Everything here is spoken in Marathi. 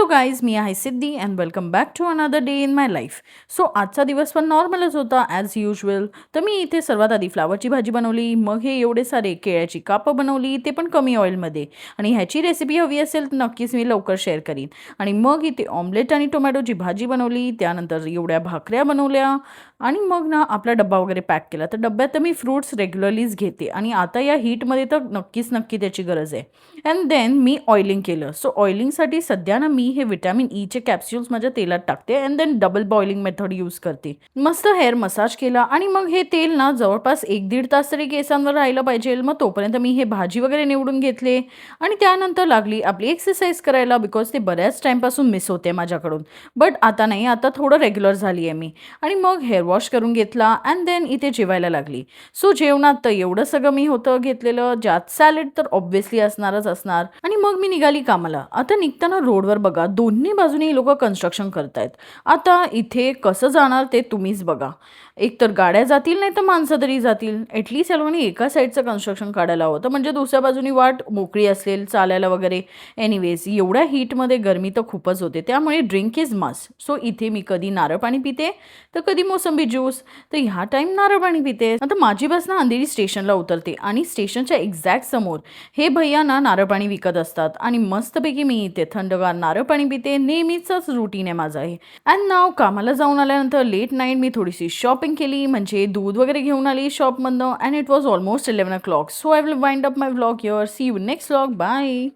हॅलो गाईज, मी आहे Siddhi and welcome back to another day in my life. So आजचा दिवस पण नॉर्मलच होता ॲज युजल. तर मी इथे सर्वात आधी फ्लावरची भाजी बनवली, मग हे एवढे सारे केळ्याची कापं बनवली, ते पण कमी ऑइलमध्ये. आणि ह्याची रेसिपी हवी असेल तर नक्कीच मी लवकर शेअर करीन. आणि मग इथे ऑमलेट आणि टोमॅटोची भाजी बनवली, त्यानंतर एवढ्या भाकऱ्या बनवल्या आणि मग ना आपला डब्बा वगैरे पॅक केला. तर डब्यात तर मी फ्रूट्स रेग्युलरलीच घेते आणि आता या हीटमध्ये तर नक्की त्याची गरज आहे. अँड देन मी ऑइलिंग केलं. सो ऑइलिंगसाठी सध्या ना मी हे विटॅमिन ईचे कॅप्सूल्स माझ्या तेलात टाकते and then double boiling method use करते. मस्त हेअर मसाज केला आणि मग हे तेल ना जवळपास 1-1.5 तास तरी केसांवर राहिलं पाहिजे. मग तोपर्यंत मी हे भाजी वगैरे निवडून घेतले आणि त्यानंतर लागली आपली एक्सरसाइज करायला, बिकॉज ते बऱ्याच टाईमपासून मिस होते माझ्याकडून. बट आता नाही, आता थोडं रेग्युलर झाली आहे मी. आणि मग हेअर वॉश करून घेतला अँड देन इथे जेवायला लागली. सो जेवणात तर एवढं सगळं मी होतं घेतलेलं, ज्यात सॅलड तर ऑब्व्हियसली असणारच असणार. आणि मग मी निघाली कामाला. आता निघताना रोडवर बघा दोन्ही बाजूनी लोक कन्स्ट्रक्शन करतायत. आता इथे कसं जाणार ते तुम्हीच बघा. एक तर गाड्या जातील, नाही तर माणसं तरी जातील. ॲटलीस्ट या लोकांनी एका साईडचं कन्स्ट्रक्शन काढायला होतं, म्हणजे दुसऱ्या बाजूनी वाट मोकळी असेल चालायला वगैरे. एनिवेज एवढ्या हीटमध्ये गरमी तर खूपच होते, त्यामुळे ड्रिंक इज मस्ट. सो इथे मी कधी नारळ पाणी पिते तर कधी मोसंबी ज्यूस. तर ह्या टाईम नारळ पाणी पिते. आता माझी बस ना अंधेरी स्टेशनला उतरते आणि स्टेशनच्या एक्झॅक्ट समोर हे भैया ना नारळ पाणी विकत असतात आणि मस्तपैकी मी इथे थंडगार नारळ पाणी पिते. नेहमीचंच रुटीन आहे माझं हे. अँड नाव कामाला जाऊन आल्यानंतर लेट नाईट मी थोडीशी शॉपिंग केली, म्हणजे दूध वगैरे घेऊन आली शॉपमधनं. And it was almost 11 o'clock. So I will wind up my vlog here. See you next vlog. Bye.